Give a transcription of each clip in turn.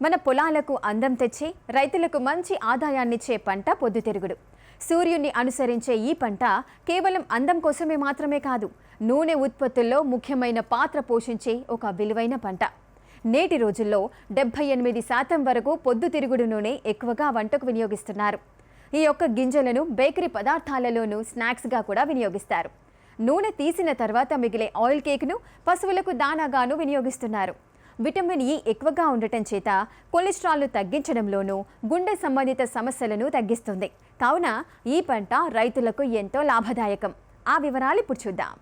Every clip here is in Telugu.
మన పొలాలకు అందం తెచ్చి రైతులకు మంచి ఆదాయాన్నిచ్చే పంట పొద్దుతిరుగుడు. సూర్యుని అనుసరించే ఈ పంట కేవలం అందం కోసమే మాత్రమే కాదు, నూనె ఉత్పత్తుల్లో ముఖ్యమైన పాత్ర పోషించే ఒక విలువైన పంట. నేటి రోజుల్లో 78% వరకు పొద్దుతిరుగుడు నూనె ఎక్కువగా వంటకు వినియోగిస్తున్నారు. ఈ యొక్క గింజలను బేకరీ పదార్థాలలోనూ స్నాక్స్గా కూడా వినియోగిస్తారు. నూనె తీసిన తర్వాత మిగిలే ఆయిల్ కేక్ను పశువులకు దానాగాను వినియోగిస్తున్నారు. విటమిన్ ఇ ఎక్కువగా ఉండటం చేత కొలెస్ట్రాల్ను తగ్గించడంలోనూ గుండె సంబంధిత సమస్యలను తగ్గిస్తుంది. కావున ఈ పంట రైతులకు ఎంతో లాభదాయకం. ఆ వివరాలు ఇప్పుడు చూద్దాం.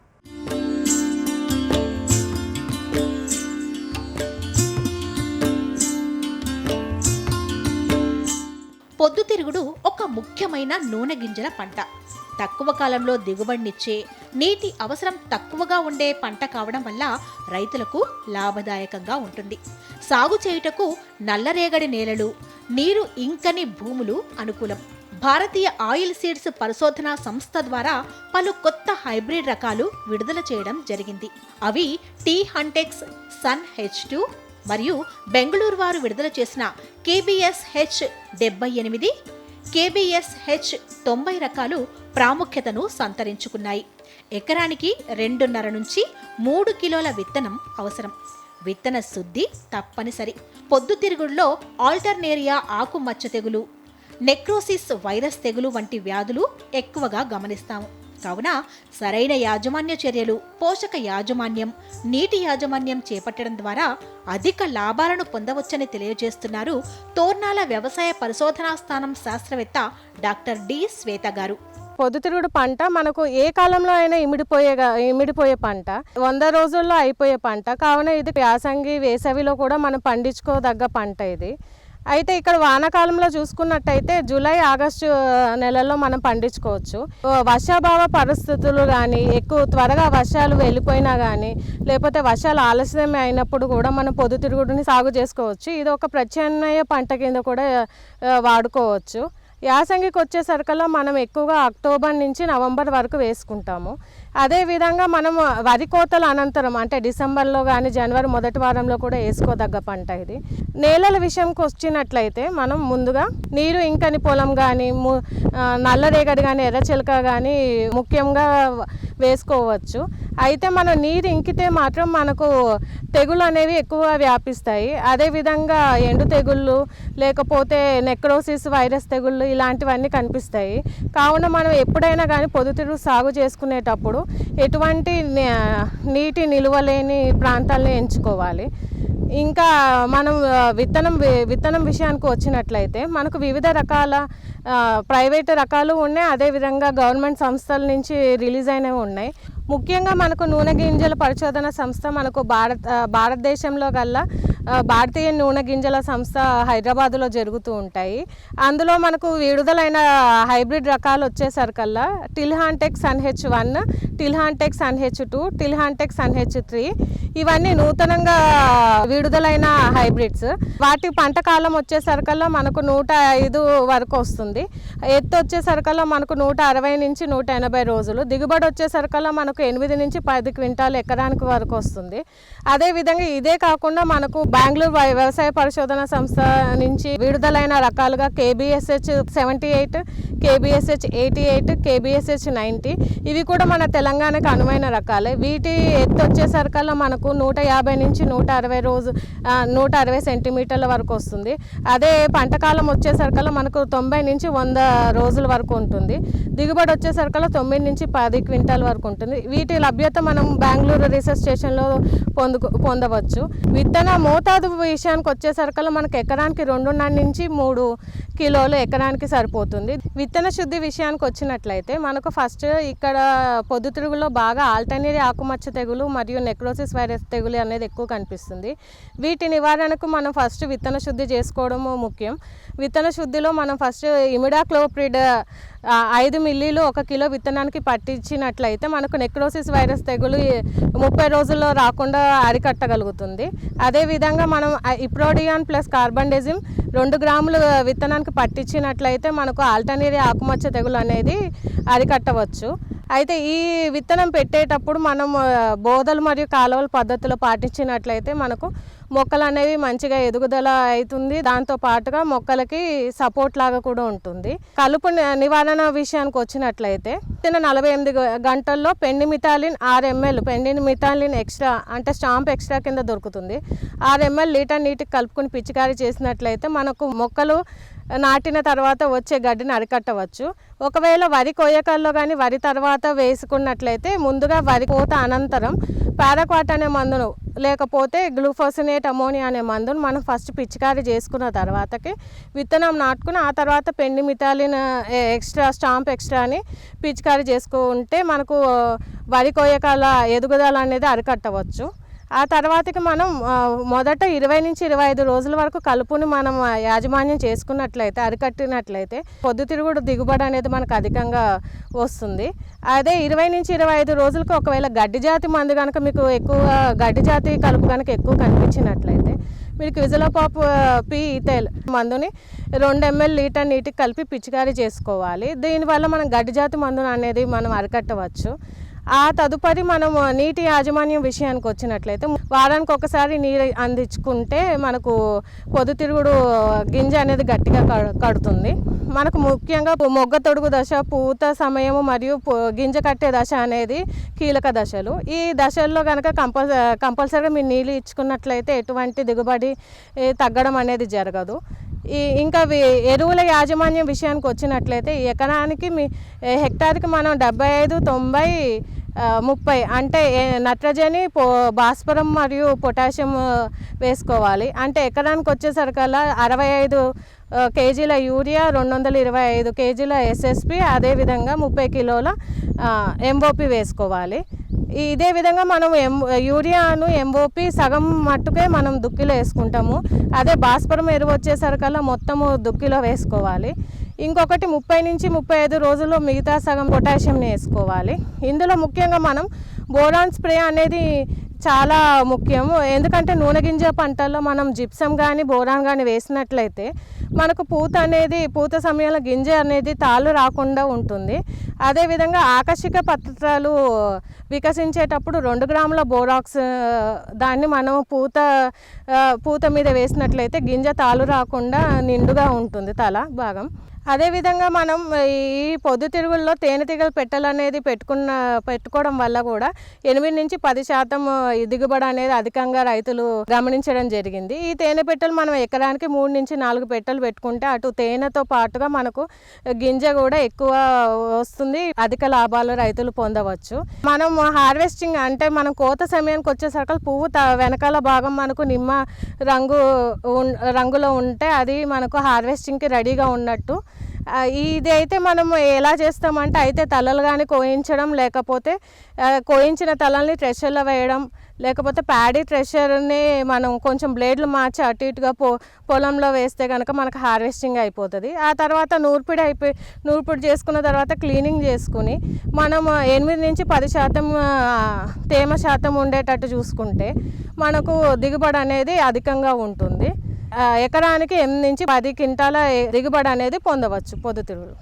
పొద్దుతిరుగుడు ఒక ముఖ్యమైన నూనె గింజల పంట. తక్కువ కాలంలో దిగుబడినిచ్చే, నీటి అవసరం తక్కువగా ఉండే పంట కావడం వల్ల రైతులకు లాభదాయకంగా ఉంటుంది. సాగు చేయుటకు నల్లరేగడి నేలలు, నీరు ఇంకని భూములు అనుకూలం. భారతీయ ఆయిల్ సీడ్స్ పరిశోధనా సంస్థ ద్వారా పలు కొత్త హైబ్రిడ్ రకాలు విడుదల చేయడం జరిగింది. అవి టీ హంటెక్స్ సన్ H2 మరియు బెంగళూరు వారు విడుదల చేసిన KBS H78, KBS H90 రకాలు ప్రాముఖ్యతను సంతరించుకున్నాయి. ఎకరానికి 2.5 నుంచి 3 కిలోల విత్తనం అవసరం. విత్తన శుద్ధి తప్పనిసరి. పొద్దుతిరుగుడులో ఆల్టర్నేరియా ఆకుమచ్చ తెగులు, నెక్రోసిస్ వైరస్ తెగులు వంటి వ్యాధులు ఎక్కువగా గమనిస్తాము. కావున సరైన యాజమాన్య చర్యలు, పోషక యాజమాన్యం, నీటి యాజమాన్యం చేపట్టడం ద్వారా అధిక లాభాలను పొందవచ్చని తెలియజేస్తున్నారు తోర్నాల వ్యవసాయ పరిశోధనా స్థానం శాస్త్రవేత్త డాక్టర్ డి శ్వేత గారు. పొద్దుతిరుగుడు పంట మనకు ఏ కాలంలో అయినా ఇమిడిపోయే పంట, 100 రోజుల్లో అయిపోయే పంట. కావున ఇది యాసంగి, వేసవిలో కూడా మనం పండించుకోదగ్గ పంట ఇది. అయితే ఇక్కడ వానాకాలంలో చూసుకున్నట్టయితే జూలై, ఆగస్టు నెలల్లో మనం పండించుకోవచ్చు. వర్షాభావ పరిస్థితులు కానీ, ఎక్కువ త్వరగా వర్షాలు వెళ్ళిపోయినా కానీ, లేకపోతే వర్షాలు ఆలస్యం అయినప్పుడు కూడా మనం పొద్దుతిరుగుడుని సాగు చేసుకోవచ్చు. ఇది ఒక ప్రత్యామ్నాయ పంట కింద కూడా వాడుకోవచ్చు. యాసంగికి వచ్చేసరికల్లా మనం ఎక్కువగా అక్టోబర్ నుంచి నవంబర్ వరకు వేసుకుంటాము. అదేవిధంగా మనం వరి కోతల అనంతరం అంటే డిసెంబర్లో కానీ జనవరి మొదటి వారంలో కూడా వేసుకోదగ్గ పంట ఇది. నేలల విషయంకి వచ్చినట్లయితే మనం ముందుగా నీరు ఇంకని పొలం కానీ, నల్లరేగడి కానీ, ఎర్రచిలక కానీ ముఖ్యంగా వేసుకోవచ్చు. అయితే మనం నీరు ఇంకితే మాత్రం మనకు తెగులు అనేవి ఎక్కువ వ్యాపిస్తాయి. అదేవిధంగా ఎండు తెగుళ్ళు, లేకపోతే నెక్రోసిస్ వైరస్ తెగుళ్ళు ఇలాంటివన్నీ కనిపిస్తాయి. కావున మనం ఎప్పుడైనా కానీ పొద్దుతిరుగుడు సాగు చేసుకునేటప్పుడు ఎటువంటి నీటి నిలువలేని ప్రాంతాలను ఎంచుకోవాలి. ఇంకా మనం విత్తనం విషయానికి వచ్చినట్లయితే మనకు వివిధ రకాల ప్రైవేట్ రకాలు ఉన్నాయి, అదేవిధంగా గవర్నమెంట్ సంస్థల నుంచి రిలీజ్ అయినవి ఉన్నాయి. ముఖ్యంగా మనకు నూనె గింజల పరిశోధన సంస్థ మనకు భారతదేశంలో గల్లా భారతీయ నూనె గింజల సంస్థ హైదరాబాదులో జరుగుతూ ఉంటాయి. అందులో మనకు విడుదలైన హైబ్రిడ్ రకాలు వచ్చేసరికల్లా టిల్హాంటెక్ సన్ H1, టిల్హాంటెక్ సన్ H2, టిల్హాంటెక్ సన్ H3 ఇవన్నీ నూతనంగా విడుదలైన హైబ్రిడ్స్. వాటి పంట కాలం వచ్చేసరికల్లా మనకు 105 వరకు వస్తుంది. ఎత్తు వచ్చేసరికల్లా మనకు 160 నుంచి 180 రోజులు. దిగుబడి వచ్చేసరికల్లా మనకు 8 నుంచి 10 క్వింటాలు ఎకరానికి వరకు వస్తుంది. అదేవిధంగా ఇదే కాకుండా మనకు బెంగళూరు వ్యవసాయ పరిశోధన సంస్థ నుంచి విడుదలైన రకాలుగా KBS H78, KBS H88, KBS H90 ఇవి కూడా మన తెలంగాణకు అనువైన రకాలే. వీటి ఎత్తు వచ్చేసరికల్లా మనకు 150 నుంచి 160 సెంటీమీటర్ల వరకు వస్తుంది. అదే పంటకాలం వచ్చేసరికల్లా మనకు 90 నుంచి 100 రోజుల వరకు ఉంటుంది. దిగుబడి వచ్చేసరికల్లా 9 నుంచి 10 క్వింటాల్ వరకు ఉంటుంది. వీటి లభ్యత మనం బెంగళూరు రీసెర్చ్ స్టేషన్లో పొందవచ్చు. విత్తన మోతాదు విషయానికి వచ్చేసరికల్లా మనకు ఎకరానికి 2.5 నుంచి 3 కిలోలు ఎకరానికి సరిపోతుంది. విత్తన శుద్ధి విషయానికి వచ్చినట్లయితే మనకు ఫస్ట్ ఇక్కడ పొద్దుతిరుగులో బాగా ఆల్టర్నేరియా ఆకుమచ్చ తెగులు మరియు నెక్రోసిస్ వైరస్ తెగులు అనేది ఎక్కువ కనిపిస్తుంది. వీటి నివారణకు మనం ఫస్ట్ విత్తన శుద్ధి చేసుకోవడం ముఖ్యం. విత్తన శుద్ధిలో మనం ఫస్ట్ ఇమిడాక్లోప్రిడ్ 5 మిల్లీలు 1 కిలో విత్తనానికి పట్టించినట్లయితే మనకు నెక్రోసిస్ వైరస్ తెగులు 30 రోజుల్లో రాకుండా అరికట్టగలుగుతుంది. అదేవిధంగా మనం ఇప్రోడియాన్ ప్లస్ కార్బండెజిమ్ 2 గ్రాములు విత్తనానికి పట్టించినట్లయితే మనకు ఆల్టర్నేరియా ఆకుమచ్చ తెగులు అనేది అరికట్టవచ్చు. అయితే ఈ విత్తనం పెట్టేటప్పుడు మనం బోధలు మరియు కాలువల పద్ధతిలో పాటించినట్లయితే మనకు మొక్కలు అనేవి మంచిగా ఎదుగుదల అవుతుంది. దాంతో పాటుగా మొక్కలకి సపోర్ట్ లాగా కూడా ఉంటుంది. కలుపు నివారణ విషయానికి వచ్చినట్లయితే 48 గంటల్లో పెండిమిథాలిన్ 6 ml పెండిమిథాలిన్ ఎక్స్ట్రా అంటే స్టాంప్ ఎక్స్ట్రా కింద దొరుకుతుంది. 6 ml లీటర్ నీటికి కలుపుకొని పిచికారీ చేసినట్లయితే మనకు మొక్కలు నాటిన తర్వాత వచ్చే గడ్డిని అరికట్టవచ్చు. ఒకవేళ వరి కొయ్యకాల్లో కానీ వరి తర్వాత వేసుకున్నట్లయితే ముందుగా వరి కోత అనంతరం పారాక్వాట్ అనే మందును లేకపోతే గ్లూఫోసినేట్ అమోనియా అనే మందును మనం ఫస్ట్ పిచికారీ చేసుకున్న తర్వాతకి విత్తనం నాటుకుని ఆ తర్వాత పెండిమిథాలిన్ ఎక్స్ట్రా స్టాంప్ ఎక్స్ట్రాని పిచికారీ చేసుకుంటే మనకు వరి కొయ్యకాల ఎదుగుదల అనేది అరికట్టవచ్చు. ఆ తర్వాతకి మనం మొదట 20 నుంచి 25 రోజుల వరకు కలుపుని మనం యాజమాన్యం చేసుకున్నట్లయితే అరికట్టినట్లయితే పొద్దుతిరుగుడు దిగుబడి అనేది మనకు అధికంగా వస్తుంది. అదే 20 నుంచి 25 రోజులకు ఒకవేళ గడ్డి జాతి మందు కనుక మీకు ఎక్కువ గడ్డి జాతి కలుపు కనుక ఎక్కువ కనిపించినట్లయితే మీరు క్విజలోపాప్ పి ఈథైల్ మందుని 2 ml లీటర్ నీటికి కలిపి పిచికారీ చేసుకోవాలి. దీనివల్ల మనం గడ్డి జాతి మందును అనేది మనం అరికట్టవచ్చు. ఆ తదుపరి మనం నీటి యాజమాన్యం విషయానికి వచ్చినట్లయితే వారానికి ఒకసారి నీరు అందించుకుంటే మనకు పొద్దుతిరుగుడు గింజ అనేది గట్టిగా కడుతుంది. మనకు ముఖ్యంగా మొగ్గ తొడుగు దశ, పూత సమయము మరియు గింజ కట్టే దశ అనేది కీలక దశలు. ఈ దశల్లో కనుక కంపల్సరీగా మీరు నీళ్ళు ఇచ్చుకున్నట్లయితే ఎటువంటి దిగుబడి తగ్గడం అనేది జరగదు. ఇంకా ఎరువుల యాజమాన్యం విషయానికి వచ్చినట్లయితే ఎకరానికి మీ హెక్టార్కి మనం 75, 90, 30 అంటే నత్రజని, భాస్వరం మరియు పొటాషియం వేసుకోవాలి. అంటే ఎకరానికి వచ్చేసరికల్లా 65 కేజీల యూరియా, 225 కేజీల ఎస్ఎస్పి, అదేవిధంగా 30 కిలోల ఎంఓపి వేసుకోవాలి. ఇదే విధంగా మనం యూరియాను ఎంఓపి సగం మట్టుకే మనం దుక్కిలో వేసుకుంటాము. అదే భాస్వరం ఎరువు వచ్చేసరికల్లా మొత్తము దుక్కిలో వేసుకోవాలి. ఇంకొకటి 30 నుంచి 35 రోజుల్లో మిగతా సగం పొటాషియంని వేసుకోవాలి. ఇందులో ముఖ్యంగా మనం బోరాన్ స్ప్రే అనేది చాలా ముఖ్యము. ఎందుకంటే నూనె గింజ పంటల్లో మనం జిప్సం కానీ బోరాన్ కానీ వేసినట్లయితే మనకు పూత సమయంలో గింజ అనేది తాళ్ళు రాకుండా ఉంటుంది. అదేవిధంగా ఆకర్షక పత్రాలు వికసించేటప్పుడు 2 గ్రాముల బోరాక్స్ దాన్ని మనం పూత మీద వేసినట్లయితే గింజ తాళ్ళు రాకుండా నిండుగా ఉంటుంది తల భాగం. అదేవిధంగా మనం ఈ పొద్దుతిరుగుల్లో తేనెటీగలు పెట్టెలనేది పెట్టుకోవడం వల్ల కూడా 8 నుంచి 10% దిగుబడి అనేది అధికంగా రైతులు గమనించడం జరిగింది. ఈ తేనె పెట్టెలు మనం ఎకరానికి 3 నుంచి 4 పెట్టెలు పెట్టుకుంటే అటు తేనెతో పాటుగా మనకు గింజ కూడా ఎక్కువ వస్తుంది. అధిక లాభాలు రైతులు పొందవచ్చు. మనం హార్వెస్టింగ్ అంటే మనం కోత సమయానికి వచ్చేసరికి పువ్వు వెనకాల భాగం మనకు నిమ్మ రంగులో ఉంటే అది మనకు హార్వెస్టింగ్కి రెడీగా ఉన్నట్టు. ఇది అయితే మనం ఎలా చేస్తామంటే అయితే తలలు కానీ కోయించడం, లేకపోతే కోయించిన తలల్ని ట్రెషర్లో వేయడం, లేకపోతే ప్యాడీ ట్రెషర్ని మనం కొంచెం బ్లేడ్లు మార్చి అటు ఇటుగా పొలంలో వేస్తే కనుక మనకు హార్వెస్టింగ్ అయిపోతుంది. ఆ తర్వాత నూర్పిడి చేసుకున్న తర్వాత క్లీనింగ్ చేసుకుని మనం 8 నుంచి 10% తేమ శాతం ఉండేటట్టు చూసుకుంటే మనకు దిగుబడి అనేది అధికంగా ఉంటుంది. ఎకరానికి 8 నుంచి 10 క్వింటాల దిగుబడి అనేది పొందవచ్చు పొద్దుతిరుగుడు.